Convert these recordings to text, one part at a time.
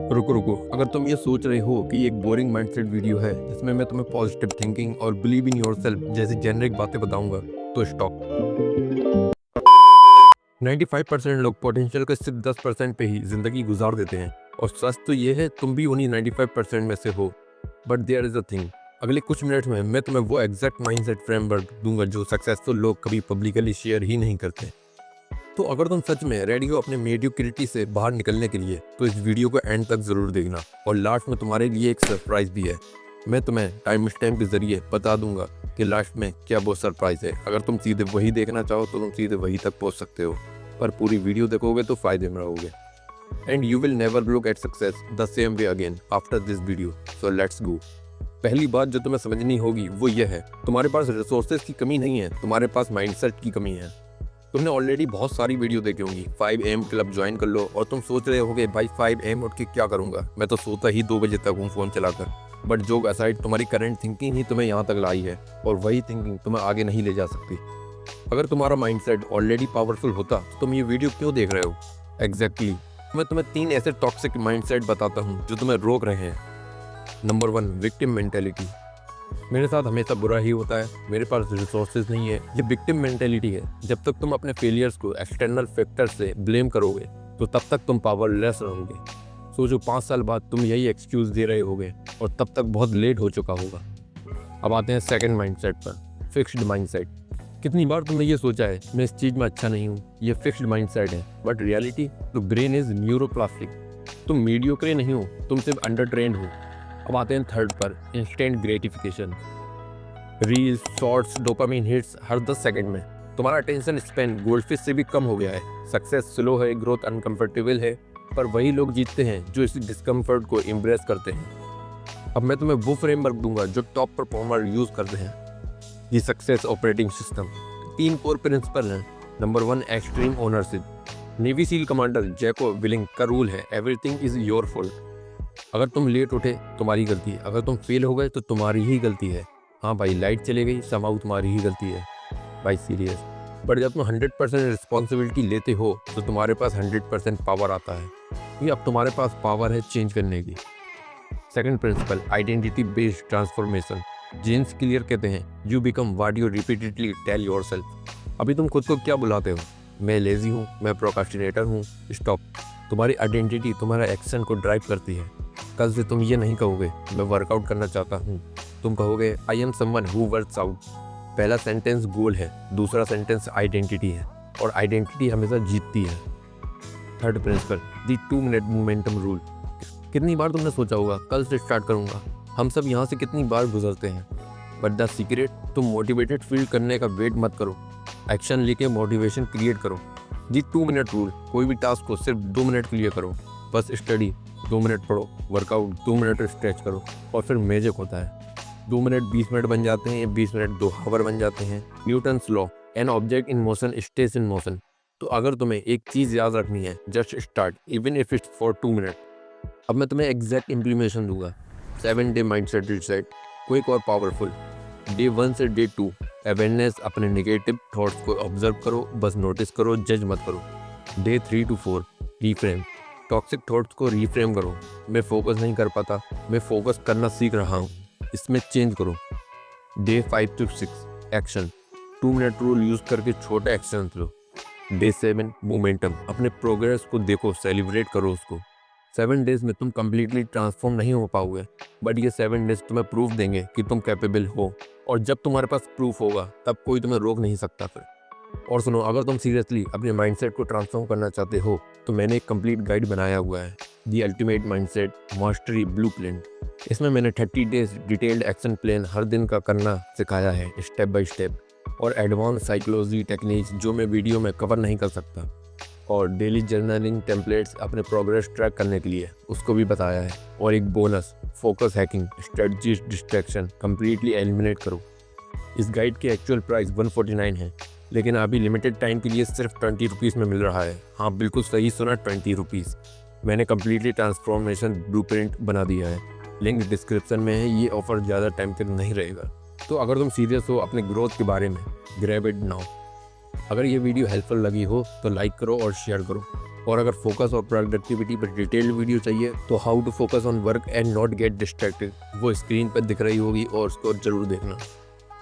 रुको रुको, अगर तुम ये सोच रहे हो कि ये एक बोरिंग माइंडसेट वीडियो है जिसमें मैं तुम्हें पॉजिटिव थिंकिंग और बिलीव इन योरसेल्फ जैसी जेनरिक बातें बताऊंगा, तो स्टॉप। 95% लोग पोटेंशियल के सिर्फ 10% पे ही जिंदगी गुजार देते हैं, और सच तो ये है तुम भी उन्हीं 95% में से हो। But there is a thing, अगले कुछ मिनट में मैं तुम्हें वो एग्जैक्ट माइंडसेट फ्रेमवर्क दूंगा जो सक्सेसफुल लोग कभी पब्लिकली शेयर ही नहीं करते। तो अगर तुम सच में रेडी हो अपने मेडियोक्रिटी से बाहर निकलने के लिए, तो इस वीडियो को एंड तक जरूर देखना। और लास्ट में तुम्हारे लिए एक सरप्राइज भी है। मैं तुम्हें टाइम स्टैम्प के जरिए बता दूंगा कि लास्ट में क्या वो सरप्राइज है। अगर तुम सीधे वही देखना चाहो तो तुम सीधे वही तक पहुंच सकते हो, पर पूरी वीडियो देखोगे तो फायदे में रहोगे। And you will never look at success the same way again after this video, so let's go. पहली बात जो तुम्हें समझनी होगी वो ये है, तुम्हारे पास रिसोर्सेज की कमी नहीं है, तुम्हारे पास माइंडसेट की कमी है। तुमने ऑलरेडी बहुत सारी वीडियो देखी होंगी, 5 AM क्लब ज्वाइन कर लो, और तुम सोच रहे होगे भाई 5 AM उठ के क्या करूंगा, मैं तो सोता ही 2 बजे तक हूँ फ़ोन चलाकर। बट जोक असाइड, तुम्हारी करंट थिंकिंग ही तुम्हें यहाँ तक लाई है, और वही थिंकिंग तुम्हें आगे नहीं ले जा सकती। अगर तुम्हारा माइंडसेट ऑलरेडी पावरफुल होता तो तुम ये वीडियो क्यों देख रहे हो? एग्जैक्टली, मैं तुम्हें 3 ऐसे टॉक्सिक माइंडसेट बताता हूँ जो तुम्हें रोक रहे हैं। Number 1, victim mentality. मेरे साथ हमेशा बुरा ही होता है, मेरे पास रिसोर्सेज नहीं है, ये विक्टिम मेंटेलिटी है। जब तक तुम अपने फेलियर्स को एक्सटर्नल फैक्टर से ब्लेम करोगे तो तब तक तुम पावरलेस रहोगे। सोचो 5 साल बाद तुम यही एक्सक्यूज दे रहे होगे, और तब तक बहुत लेट हो चुका होगा। अब आते हैं सेकंड माइंडसेट पर, फिक्स्ड माइंडसेट। कितनी बार तुमने ये सोचा है मैं इस चीज़ में अच्छा नहीं हूँ, ये फिक्स्ड माइंडसेट है। बट रियलिटी, तो ब्रेन इज न्यूरोप्लास्टिक। तुम मीडियोक्रे नहीं हो, तुम सिर्फ अंडर ट्रेंड हो। अब आते हैं थर्ड पर, instant gratification. Reels, shorts, dopamine hits हर 10 सेकंड में। तुम्हारा अटेंशन स्पैन गोल्डफिश से भी कम हो गया है। सक्सेस स्लो है, ग्रोथ अनकंफर्टेबल है, पर वही लोग जीतते हैं जो इस डिस्कम्फर्ट को एम्ब्रेस करते हैं। अब मैं तुम्हें वो फ्रेमवर्क दूंगा जो टॉप परफॉर्मर यूज करते हैं, ये success operating system. 3 core principle हैं। Number 1, extreme ownership. Navy SEAL commander Jocko Willink का रूल है, एवरीथिंग इज योर फॉल्ट। अगर तुम लेट उठे तुम्हारी गलती है, अगर तुम फेल हो गए तो तुम्हारी ही गलती है। हाँ भाई, लाइट चले गई, समाउ तुम्हारी ही गलती है भाई, सीरियस। बट जब तुम 100% रिस्पॉन्सिबिलिटी लेते हो तो तुम्हारे पास 100% पावर आता है। ये अब तुम्हारे पास पावर है चेंज करने की। Second principle, identity based transformation. James Clear कहते हैं, you become what you repeatedly tell yourself. अभी तुम खुद को क्या बुलाते हो? मैं लेजी हूँ, मैं प्रोक्रास्टिनेटर हूँ। स्टॉप। तुम्हारी आइडेंटिटी तुम्हारा एक्शन को ड्राइव करती है। कल से तुम ये नहीं कहोगे मैं वर्कआउट करना चाहता हूँ, तुम कहोगे I am someone who works out. पहला सेंटेंस गोल है, दूसरा सेंटेंस आइडेंटिटी है, और आइडेंटिटी हमेशा जीतती है। Third principal, the 2 minute momentum rule. कितनी बार तुमने सोचा होगा कल से स्टार्ट करूँगा, हम सब यहाँ से कितनी बार गुजरते हैं। बट द सीक्रेट, तुम मोटिवेटेड फील करने का वेट मत करो, एक्शन लेके मोटिवेशन क्रिएट करो। दी 2 मिनट रूल, कोई भी टास्क को सिर्फ 2 मिनट के लिए करो। बस स्टडी 2 मिनट पढ़ो, वर्कआउट 2 मिनट स्ट्रेच करो, और फिर मैजिक होता है। 2 मिनट 20 मिनट बन जाते हैं, 20 मिनट 2 आवर बन जाते हैं। Newton's law, an object in motion stage in motion. तो अगर तुम्हें एक चीज़ याद रखनी है, just start even if it's for 2 minute. अब मैं तुम्हें एग्जैक्ट इम्प्लीमेशन दूंगा। 7 डे माइंडसेट रीसेट, क्विक और पावरफुल। डे 1 से डे 2, अवेयरनेस, अपने नेगेटिव थॉट्स को ऑब्जर्व करो, बस नोटिस करो, जज मत करो। Day 3 to 4, reframe, toxic thoughts को रीफ्रेम करो। मैं फोकस नहीं कर पाता, मैं फोकस करना सीख रहा हूँ, इसमें चेंज करो। Day 5 to 6, action, 2 minute rule use करके छोटे एक्शन लो। डे 7, मोमेंटम, अपने प्रोग्रेस को देखो, सेलिब्रेट करो उसको। 7 डेज में तुम कंप्लीटली ट्रांसफॉर्म नहीं हो पाओगे, बट ये 7 डेज तुम्हें प्रूफ देंगे कि तुम कैपेबल हो, और जब तुम्हारे पास प्रूफ होगा तब कोई तुम्हें रोक नहीं सकता फिर। और सुनो, अगर तुम सीरियसली अपने माइंडसेट को ट्रांसफॉर्म करना चाहते हो तो मैंने एक कंप्लीट गाइड बनाया हुआ है, the ultimate mindset mastery blueprint. इसमें मैंने 30 डेज डिटेल्ड एक्शन प्लान हर दिन का करना सिखाया है, स्टेप बाय स्टेप, और एडवांस साइकोलॉजी टेक्निक्स जो मैं वीडियो में कवर नहीं कर सकता, और डेली जर्नलिंग टेम्पलेट्स अपने प्रोग्रेस ट्रैक करने के लिए उसको भी बताया है। और एक bonus, focus hacking, strategy distraction completely eliminate करो। इस गाइड की एक्चुअल प्राइस 149 है, लेकिन अभी लिमिटेड टाइम के लिए सिर्फ 20 रुपीज़ में मिल रहा है। हाँ, बिल्कुल सही सुना, 20 रुपीज़। मैंने कंप्लीटली ट्रांसफॉर्मेशन ब्लूप्रिंट बना दिया है, लिंक डिस्क्रिप्शन में है। ये ऑफर ज़्यादा टाइम तक नहीं रहेगा, तो अगर तुम सीरियस हो अपने ग्रोथ के बारे में, ग्रैब इट नाउ। अगर ये वीडियो हेल्पफुल लगी हो तो लाइक करो और शेयर करो, और अगर फोकस और प्रोडक्टिविटी पर डिटेल्ड वीडियो चाहिए तो how to focus on work and not get distracted, वो स्क्रीन पर दिख रही होगी और उसको जरूर देखना।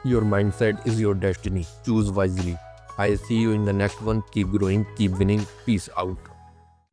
Your mindset is your destiny, choose wisely. I see you in the next one. Keep growing, keep winning, peace out.